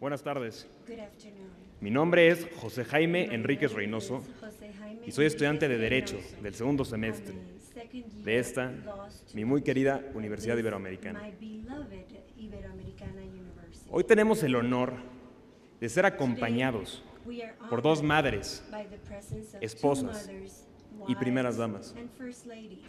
Buenas tardes. Good afternoon. Mi nombre es José Jaime My Enríquez name Reynoso is José Jaime y soy estudiante de Enríquez Derecho Reynoso. del segundo I'm semestre a second year de esta, law student mi muy querida at Universidad this, Iberoamericana. my beloved Iberoamericana University. Hoy tenemos el honor de ser acompañados We are por dos honored madres by the presence of esposas two mothers, y primeras wives, damas and first ladies,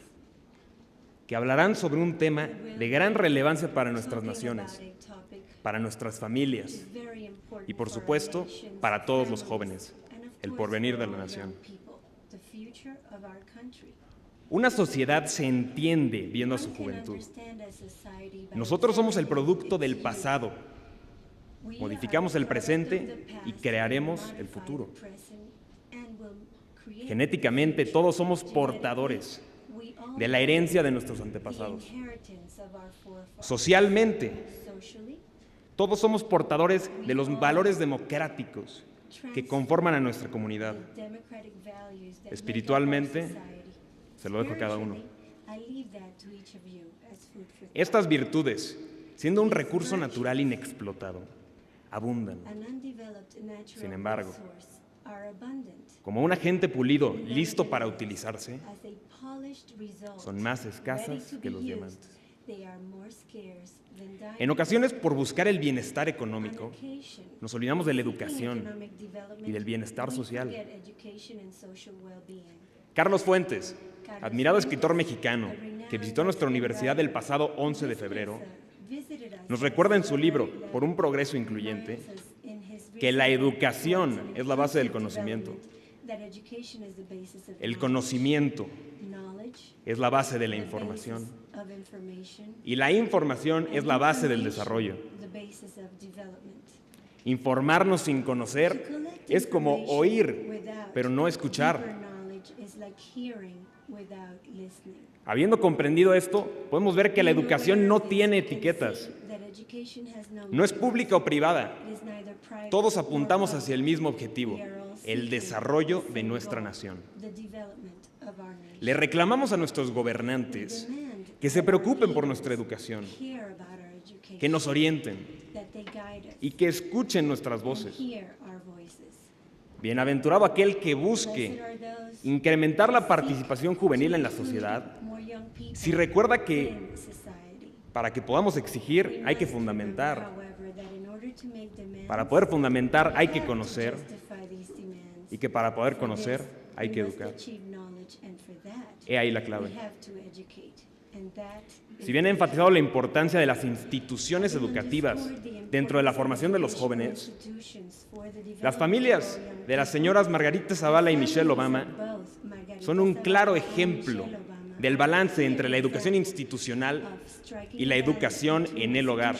que hablarán sobre un tema de gran relevancia para nuestras talking naciones, about a topic para nuestras which familias is very important y, por for our supuesto, nations, para todos los families, jóvenes, and of el course porvenir for de la all nación. young people, the future of our country. Una sociedad se entiende viendo a su One can juventud. understand a society by Nosotros somos el observing producto its del youth. pasado. We Modificamos are el a product of the presente y past crearemos and el modify futuro. the present and will create Genéticamente, the future. todos somos Genetically, portadores we all de la herencia de nuestros the antepasados. inheritance of our forefathers. Socialmente, Socially, todos somos portadores de los valores democráticos que conforman a nuestra comunidad. the democratic values that Espiritualmente, make up our society. se lo dejo a cada uno. Spiritually, I leave that to each of you as food for thought. Estas virtudes, siendo un recurso natural inexplotado, abundan. An undeveloped natural Sin embargo, resource are abundant. Como un agente pulido listo para utilizarse, As a polished result, son más ready escasas to que be los used, diamantes. they are more scarce than diamonds. En ocasiones, por buscar el bienestar On económico, occasion, nos olvidamos de la seeking educación economic development, y del bienestar we social. forget education and social well-being. Carlos Fuentes, admirado escritor mexicano que visitó nuestra universidad el pasado 11 de febrero, nos recuerda en su libro, Por un progreso incluyente, que la educación es la base del conocimiento. El conocimiento es la base de la información y la información es la base del desarrollo. Informarnos sin conocer es como oír, pero no escuchar. Habiendo comprendido esto, podemos ver que la educación no tiene etiquetas. No es pública o privada. Todos apuntamos hacia el mismo objetivo, el desarrollo de nuestra nación. Le reclamamos a nuestros gobernantes que se preocupen por nuestra educación, que nos orienten y que escuchen nuestras voces. Bienaventurado aquel que busque incrementar la participación juvenil en la sociedad, si recuerda que para que podamos exigir hay que fundamentar. Para poder fundamentar hay que conocer y que para poder conocer hay que educar. He ahí la clave. Si bien he enfatizado la importancia de las instituciones educativas dentro de la formación de los jóvenes, las familias de las señoras Margarita Zavala y Michelle Obama son un claro ejemplo del balance entre la educación institucional y la educación en el hogar.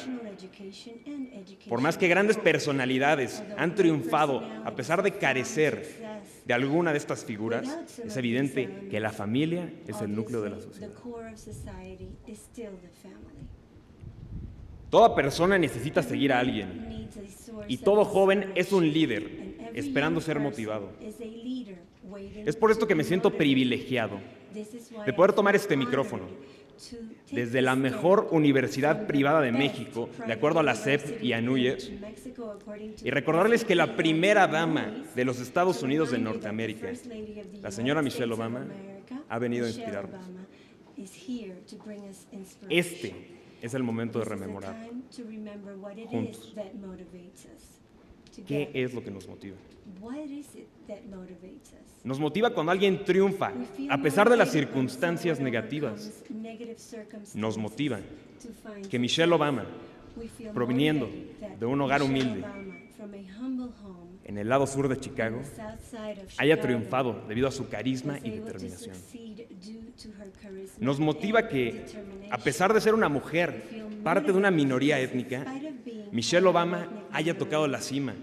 Por más que grandes personalidades han triunfado a pesar de carecer de alguna de estas figuras, es evidente que la familia es el núcleo de la sociedad. Toda persona necesita seguir a alguien y todo joven es un líder esperando ser motivado. Es por esto que me siento privilegiado de poder tomar este micrófono desde la mejor universidad privada de México, de acuerdo a la SEP y a NUYES, y recordarles que la primera dama de los Estados Unidos de Norteamérica, la señora Michelle Obama, ha venido a inspirarnos. Este es el momento de rememorar juntos qué es lo que nos motiva. Nos motiva cuando alguien triunfa a pesar de las circunstancias negativas. Nos motiva que Michelle Obama, proviniendo de un hogar humilde en el lado sur de Chicago, haya triunfado debido a su carisma y determinación. Nos motiva que, a pesar de ser una mujer, parte de una minoría étnica, Michelle Obama haya tocado la cima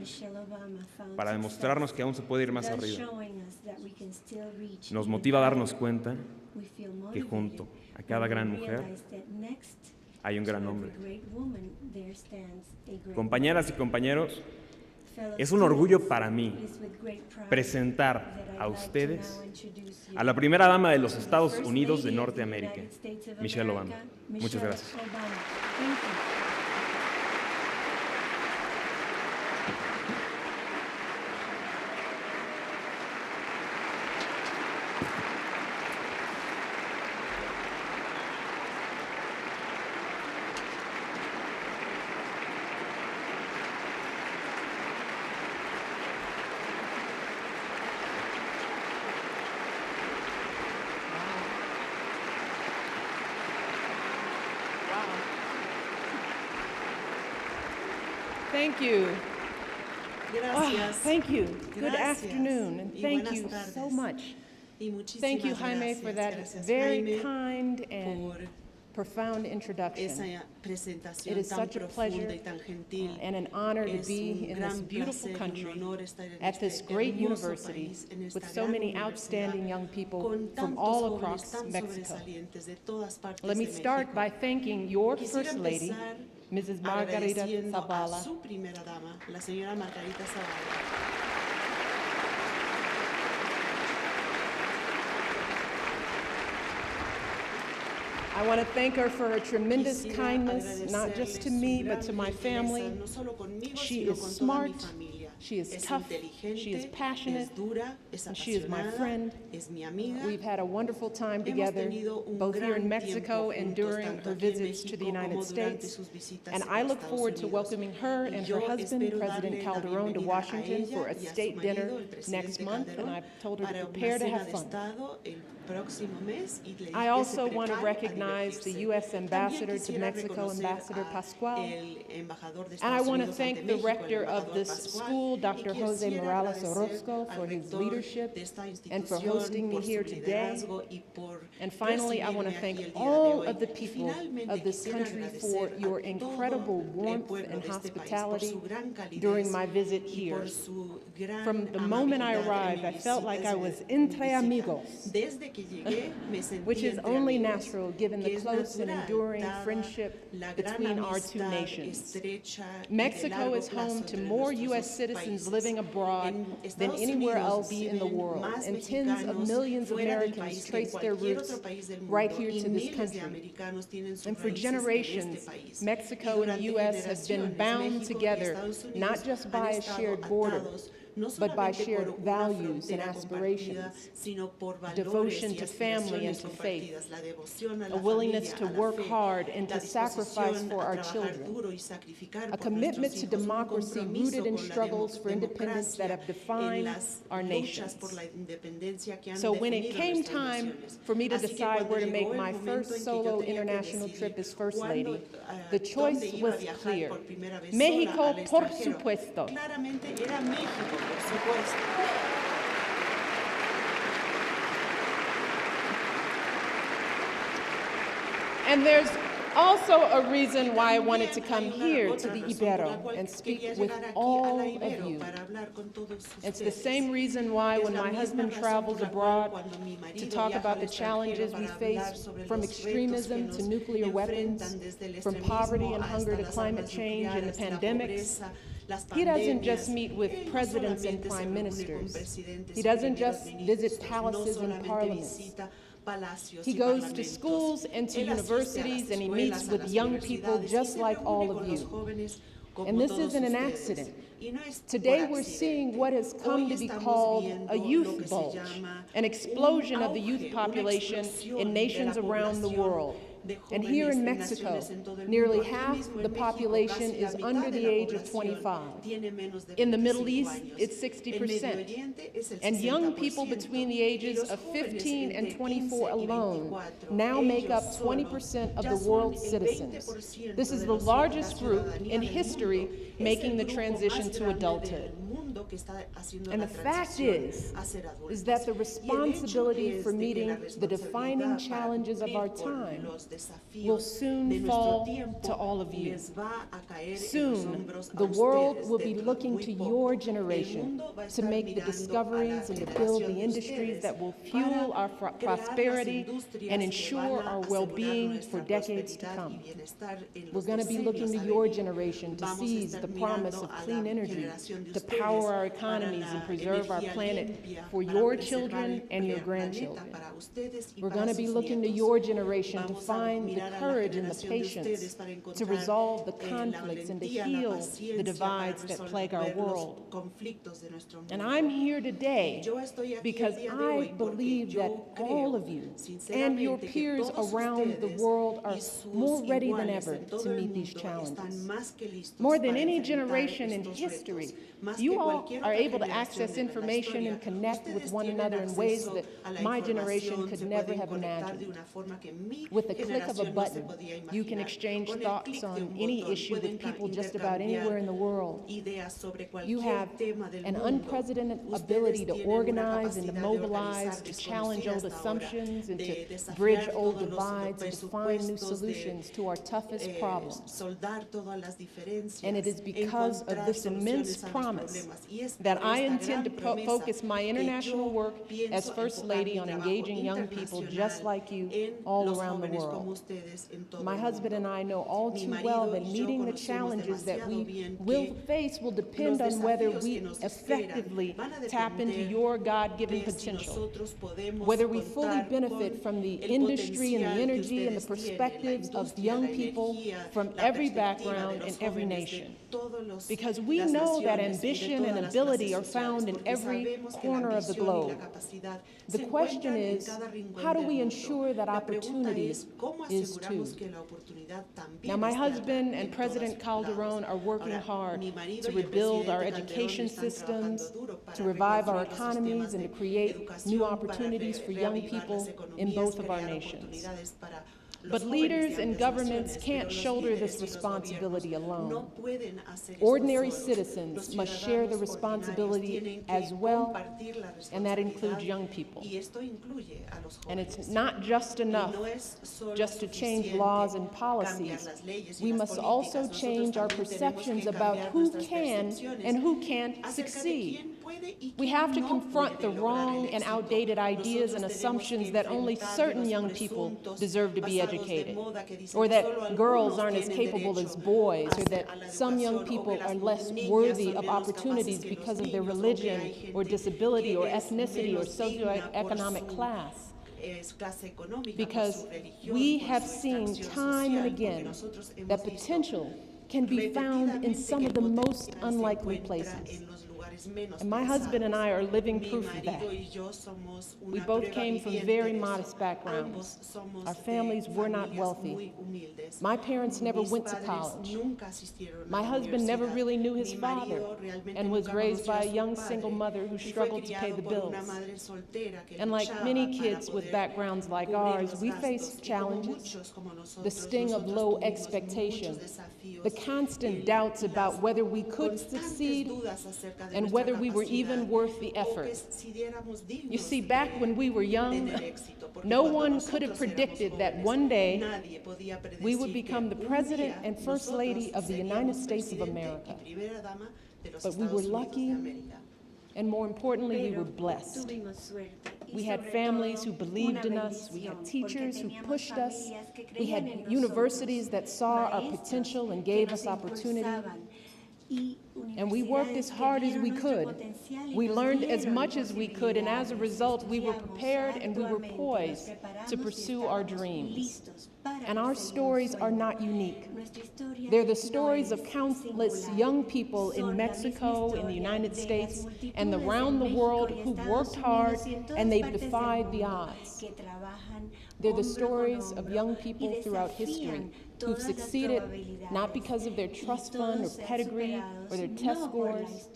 para demostrarnos que aún se puede ir más arriba. Nos motiva a darnos cuenta que junto a cada gran mujer hay un gran hombre. Compañeras y compañeros, es un orgullo para mí presentar a ustedes a la primera dama de los Estados Unidos de Norteamérica, Michelle Obama. Muchas gracias. Thank you. Gracias. Thank you. Good Gracias. afternoon, and Y thank buenas you tardes. so much. Y muchísimas Thank you, Jaime, for gracias. that Gracias, very Jaime, kind and por profound esa introduction. It presentación is tan such a pleasure profunda y tan gentil. and an honor to Es be un in this gran beautiful placer y un country honor estar en at this este great hermoso university país, en esta with so gran many universidad, outstanding young people con from tantos all jóvenes across tan Mexico. sobresalientes de todas partes Let me de start México. by thanking your Quisiera First Lady, empezar Mrs. Margarita agradeciendo a Zavala, su primera dama, la señora Margarita Zavala. I want to thank her for her tremendous Quisiera kindness, not just to agradecerle me, su but gran to my gentileza, family. no solo conmigo, She sino is con toda mi smart, familia. she is Es tough, inteligente, she is passionate, es dura, es and she is my apasionada, friend. es mi amiga. We've had a wonderful time Hemos together, tenido un both here gran in Mexico tiempo and juntos, during tanto her aquí en visits to the México United como durante States. sus visitas And en I los look Estados forward to Unidos. welcoming her Y and yo her husband, espero President darle la Calderon, to bienvenida a Washington for ella a y a su state dinner marido, el presidente next month, and Calderón, I've told her to para una prepare to cena have de fun. Estado el próximo mes, y le dije I que also se want to prepare a recognize the divertirse. U.S. También Ambassador to quisiera Mexico, reconocer Ambassador a Pascual. el embajador de And I Estados want to Unidos ante thank the México, el rector of embajador this Pascual, school, y Dr. Jose quisiera Morales agradecer Orozco, for al his rector leadership de esta and for institución hosting me por su here today. liderazgo y por And finally, I want to recibirme aquí thank el día de all hoy. of the Y people finalmente of this quisiera country agradecer for a your todo incredible el warmth pueblo and de este país por hospitality su gran calidez during my visit y here. por su gran From the moment I amabilidad en arrived, mi I felt like I visita, was en mi entre visita. amigos, Desde que llegué me sentí which is entre only amigos, natural given the que es close and natural, enduring dada friendship la gran between our two amistad nations. estrecha y de Mexico largo is home plazo to entre more nuestros U.S. dos citizens países. living abroad En than Estados anywhere Unidos else in the viven world, más and tens of mexicanos millions of fuera del Americans país que en trace their cualquier roots otro país del mundo, right here y to this miles de country. americanos tienen sus And for raíces en este generations, país. Mexico Y and durante the U.S. have been generaciones, bound México y together, Estados Unidos not just by han a estado shared border, atados, no but by solamente shared por una values and frontera compartida, aspirations, sino por valores devotion y to family and aspiraciones to faith, compartidas, la devoción a a la willingness familia, to a la work fe, hard and la to sacrifice disposición for a our trabajar children, duro y sacrificar a por commitment nuestros to hijos, un democracy compromiso rooted in con la struggles for independence that democracia, have en defined las our luchas nations. por la independencia que han So when it definido came nuestras time naciones. for me to Así que decide cuando where to llegó make el my momento first en que yo solo tenía que international decidir trip as First cuándo, Lady, the dónde choice iba a was viajar clear. por primera vez México, sola al por extranjero. supuesto. Claramente era México, por supuesto. And there's also a reason why I wanted to come here to the Ibero and speak with all of you. It's the same reason why when my husband travels abroad to talk about the challenges we face from extremism to nuclear weapons, from poverty and hunger to climate change and the pandemics, he doesn't just meet with presidents and prime ministers. He doesn't just visit palaces and parliaments. He goes to schools and to universities, and he meets with young people just like all of you. And this isn't an accident. Today we're seeing what has come to be called a youth bulge, an explosion of the youth population in nations around the world. And here in Mexico, nearly half the population is under the age of 25. In the Middle East, it's 60%. And young people between the ages of 15 and 24 alone now make up 20% of the world's citizens. This is the largest group in history making the transition to adulthood. And the fact is that the responsibility for meeting the defining challenges of our time will soon fall to all of you. Soon, the world will be looking to your generation to make the discoveries and to build the industries that will fuel our prosperity and ensure our well-being for decades to come. We're going to be looking to your generation to seize the promise of clean energy, to power our economies and preserve our planet for your children and your grandchildren. We're going to be looking to your generation to find the courage and the patience to resolve the conflicts and to heal the divides that plague our world. And I'm here today because I believe that all of you and your peers around the world are more ready than ever to meet these challenges. More than any generation in history, you all are able to access information and connect with one another in ways that my generation could never have imagined. With the click of a button, you can exchange thoughts on any issue with people just about anywhere in the world. You have an unprecedented ability to organize and to mobilize, to challenge old assumptions and to bridge old divides and to find new solutions to our toughest problems. And it is because of this immense promise that I intend to focus my international work as First Lady on engaging young people just like you all around the world. My husband and I know all too well that meeting the challenges that we will face will depend on whether we effectively tap into your God-given potential, whether we fully benefit from the industry and the energy and the perspectives of young people from every background and every nation. Because we know that ambition and ability are found in every corner of the globe. The question is, how do we ensure that opportunity is too? Now, my husband and President Calderon are working hard to rebuild our education systems, to revive our economies, and to create new opportunities for young people in both of our nations. But leaders and governments can't shoulder this responsibility alone. Ordinary citizens must share the responsibility as well, and that includes young people. And it's not just enough just to change laws and policies. We must also change our perceptions about who can and who can't succeed. We have to confront the wrong and outdated ideas and assumptions that only certain young people deserve to be educated, or that girls aren't as capable as boys, or that some young people are less worthy of opportunities because of their religion or disability or ethnicity or socioeconomic class. Because we have seen time and again that potential can be found in some of the most unlikely places. And my husband and I are living proof of that. We both came from very modest backgrounds. Our families were not wealthy. My parents never went to college. My husband never really knew his father and was raised by a young single mother who struggled to pay the bills. And like many kids with backgrounds like ours, we faced challenges, the sting of low expectation, the constant doubts about whether we could succeed and whether we were even worth the effort. You see, back when we were young, no one could have predicted that one day we would become the President and First Lady of the United States of America. But we were lucky, and more importantly, we were blessed. We had families who believed in us. We had teachers who pushed us. We had universities that saw our potential and gave us opportunity. And we worked as hard as we could. We learned as much as we could, and as a result, we were prepared and we were poised to pursue our dreams. And our stories are not unique. They're the stories of countless young people in Mexico, in the United States, and around the world who worked hard and they've defied the odds. They're the stories of young people throughout history who've succeeded not because of their trust fund or pedigree or their test scores,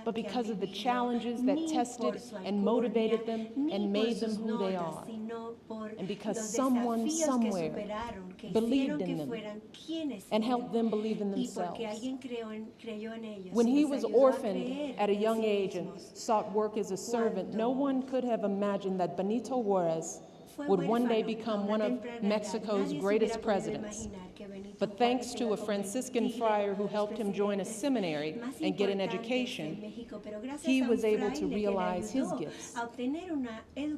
but because of the challenges that tested and motivated them and made them who they are. And because someone somewhere believed in them and helped them believe in themselves. When he was orphaned at a young age and sought work as a servant, no one could have imagined that Benito Juárez would one day become one of Mexico's greatest presidents. But thanks to a Franciscan friar who helped him join a seminary and get an education, he was able to realize his gifts.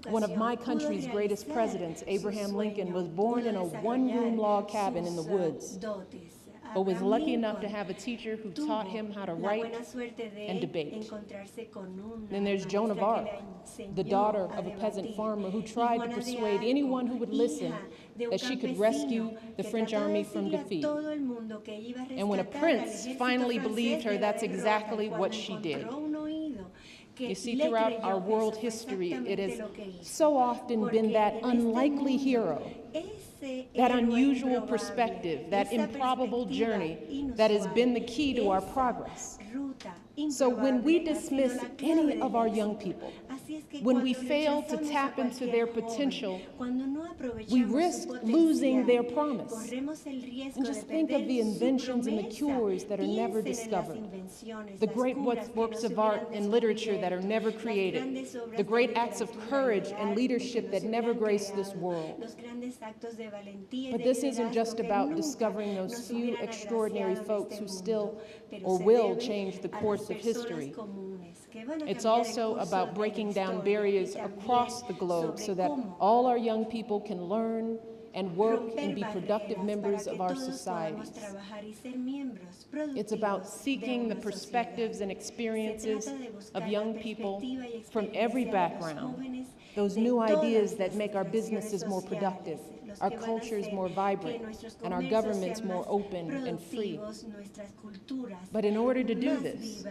One of my country's greatest presidents, Abraham Lincoln, was born in a one-room log cabin in the woods, but was lucky enough to have a teacher who taught him how to write and debate. Then there's Joan of Arc, the daughter of a peasant farmer who tried to persuade anyone who would listen that she could rescue the French army from defeat. And when a prince finally believed her, that's exactly what she did. You see, throughout our world history, it has so often been that unlikely hero that unusual perspective, that improbable journey that has been the key to our progress. So when we dismiss any of our young people, when we fail to tap into their potential, we risk losing their promise. And just think of the inventions and the cures that are never discovered, the great works of art and literature that are never created, the great acts of courage and leadership that never grace this world. But this isn't just about discovering those few extraordinary folks who still or will change the course of history. It's also about breaking down barriers across the globe so that all our young people can learn and work and be productive members of our societies. It's about seeking the perspectives and experiences of young people from every background, those new ideas that make our businesses more productive, our cultures more vibrant, and our governments more open and free. But in order to do this,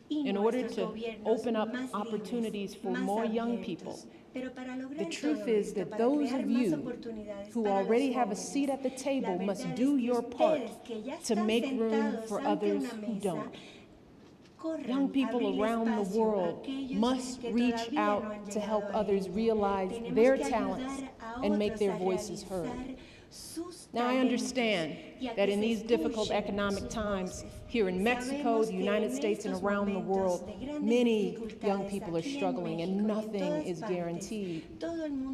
in order to open up opportunities for more young people, the truth is that those of you who already have a seat at the table must do your part to make room for others who don't. Young people around the world must reach out to help others realize their talents and make their voices heard. Now, I understand that in these difficult economic times here in Mexico, the United States, and around the world, many young people are struggling and nothing is guaranteed.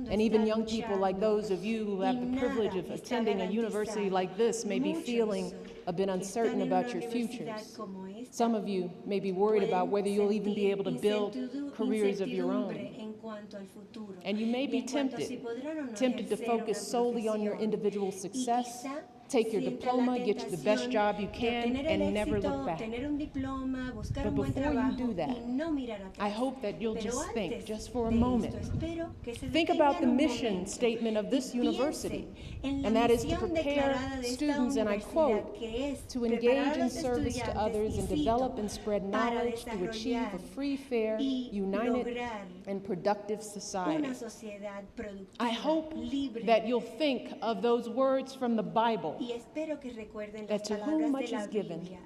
And even young people like those of you who have the privilege of attending a university like this may be feeling a bit uncertain about your futures. Some of you may be worried about whether you'll even be able to build careers of your own. And you may be tempted to focus solely on your individual success, take your diploma, get you the best job you can, and never look back. But before you do that, I hope that you'll just think, just for a moment, think about the mission statement of this university, and that is to prepare students, and I quote, to engage in service to others and develop and spread knowledge to achieve a free, fair, united, and productive society. I hope that you'll think of those words from the Bible, that to whom much is given,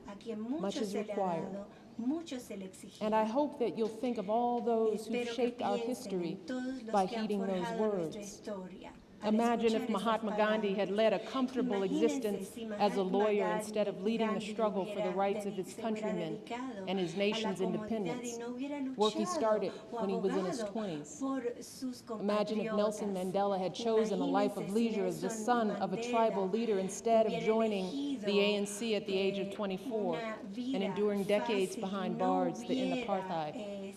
much is required. And I hope that you'll think of all those who've shaped our history by heeding those words. Imagine if Mahatma Gandhi had led a comfortable existence as a lawyer instead of leading the struggle for the rights of his countrymen and his nation's independence, work he started when he was in his 20s. Imagine if Nelson Mandela had chosen a life of leisure as the son of a tribal leader instead of joining the ANC at the age of 24 and enduring decades behind bars to end apartheid.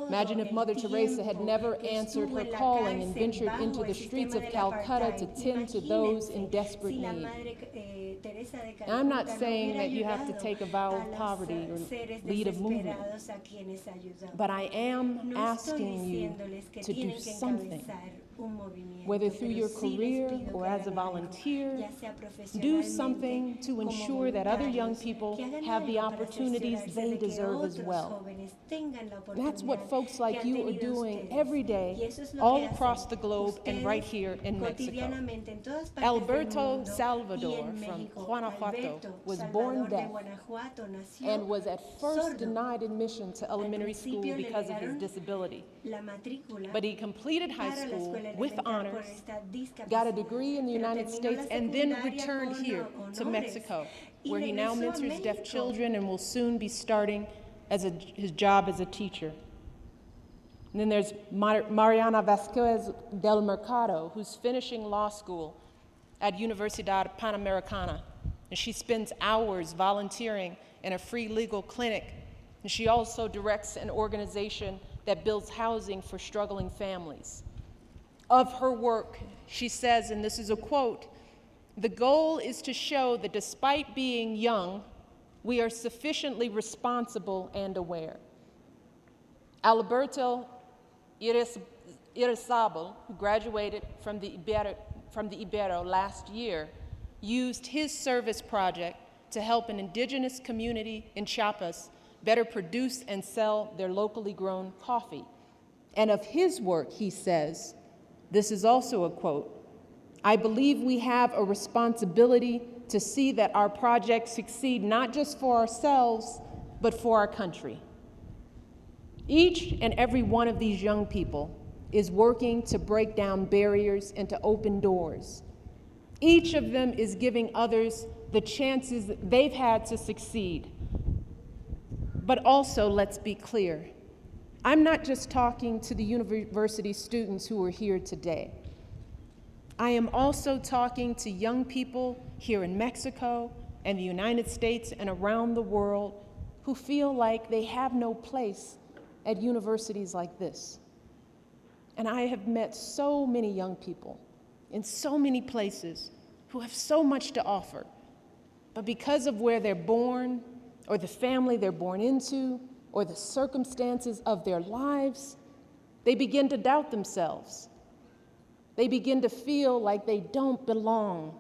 Imagine if Mother Teresa had never answered her calling and ventured into the streets of Calcutta to tend to those in desperate need. Now, I'm not saying that you have to take a vow of poverty or lead a movement, but I am asking you to do something. Whether through your career or as a volunteer, do something to ensure that other young people have the opportunities they deserve as well. That's what folks like you are doing every day, all across the globe and right here in Mexico. Alberto Salvador from Guanajuato was born deaf and was at first denied admission to elementary school because of his disability. But he completed high school with honors, got a degree in the United States, and then returned here to Mexico, where he now mentors deaf children and will soon be starting his job as a teacher. And then there's Mariana Vasquez del Mercado, who's finishing law school at Universidad Panamericana, and she spends hours volunteering in a free legal clinic, and she also directs an organization that builds housing for struggling families. Of her work, she says, and this is a quote, "The goal is to show that despite being young, we are sufficiently responsible and aware." Alberto Irizabal, who graduated from the Ibero last year, used his service project to help an indigenous community in Chiapas better produce and sell their locally grown coffee. And of his work, he says, this is also a quote, I believe we have a responsibility to see that our projects succeed not just for ourselves, but for our country. Each and every one of these young people is working to break down barriers and to open doors. Each of them is giving others the chances they've had to succeed. But also, let's be clear, I'm not just talking to the university students who are here today. I am also talking to young people here in Mexico and the United States and around the world who feel like they have no place at universities like this. And I have met so many young people in so many places who have so much to offer, but because of where they're born, or the family they're born into, or the circumstances of their lives, they begin to doubt themselves. They begin to feel like they don't belong,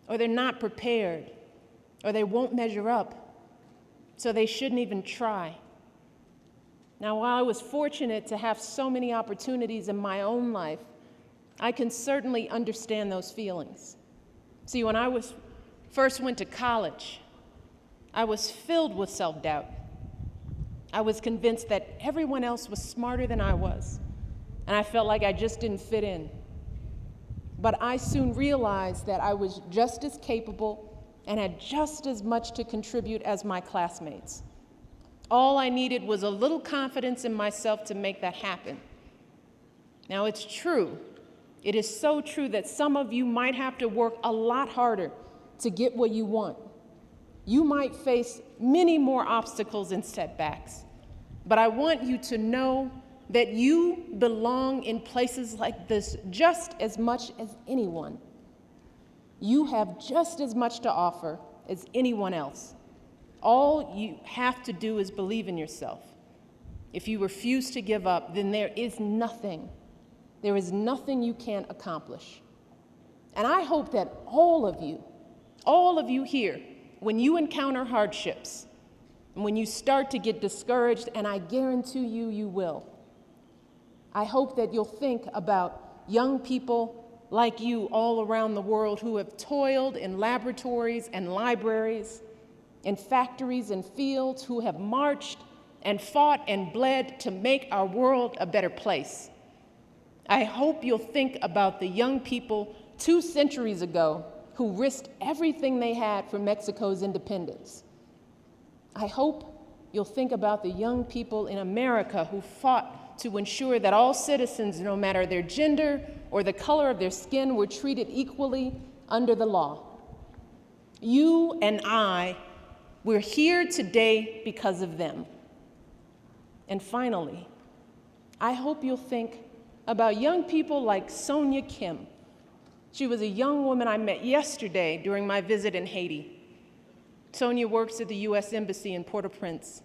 or they're not prepared, or they won't measure up, so they shouldn't even try. Now, while I was fortunate to have so many opportunities in my own life, I can certainly understand those feelings. See, when I first went to college, I was filled with self-doubt. I was convinced that everyone else was smarter than I was, and I felt like I just didn't fit in. But I soon realized that I was just as capable and had just as much to contribute as my classmates. All I needed was a little confidence in myself to make that happen. Now, it's true. It is so true that some of you might have to work a lot harder to get what you want. You might face many more obstacles and setbacks, but I want you to know that you belong in places like this just as much as anyone. You have just as much to offer as anyone else. All you have to do is believe in yourself. If you refuse to give up, then there is nothing you can't accomplish. And I hope that all of you here, when you encounter hardships, and when you start to get discouraged, and I guarantee you, you will, I hope that you'll think about young people like you all around the world who have toiled in laboratories and libraries, in factories and fields, who have marched and fought and bled to make our world a better place. I hope you'll think about the young people 2 centuries ago who risked everything they had for Mexico's independence. I hope you'll think about the young people in America who fought to ensure that all citizens, no matter their gender or the color of their skin, were treated equally under the law. You and I, we're here today because of them. And finally, I hope you'll think about young people like Sonia Kim. She was a young woman I met yesterday during my visit in Haiti. Sonia works at the U.S. Embassy in Port-au-Prince.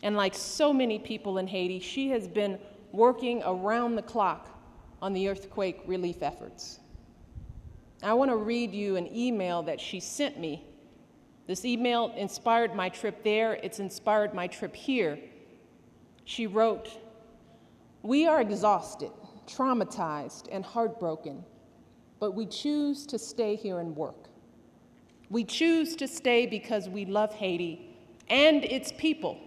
And like so many people in Haiti, she has been working around the clock on the earthquake relief efforts. I want to read you an email that she sent me. This email inspired my trip there. It's inspired my trip here. She wrote, "We are exhausted, traumatized, and heartbroken, but we choose to stay here and work. We choose to stay because we love Haiti and its people.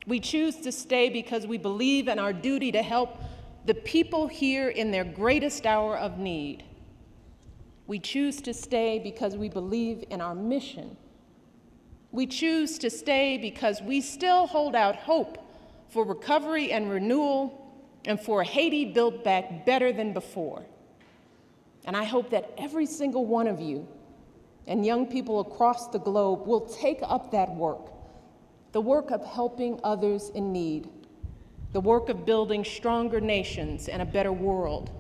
We choose to stay because we believe in our duty to help the people here in their greatest hour of need. We choose to stay because we believe in our mission. We choose to stay because we still hold out hope for recovery and renewal and for a Haiti built back better than before. And I hope that every single one of you and young people across the globe will take up that work, the work of helping others in need, the work of building stronger nations and a better world.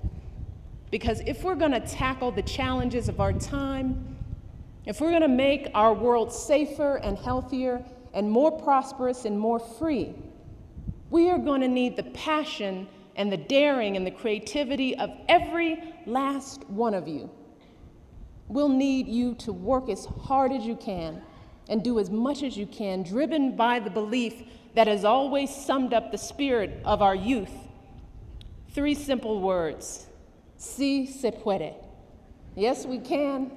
Because if we're going to tackle the challenges of our time, if we're going to make our world safer and healthier and more prosperous and more free, we are going to need the passion and the daring and the creativity of every last one of you. We'll need you to work as hard as you can and do as much as you can, driven by the belief that has always summed up the spirit of our youth. 3 simple words: Sí se puede. Yes, we can.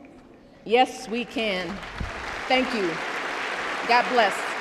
Yes, we can. Thank you. God bless.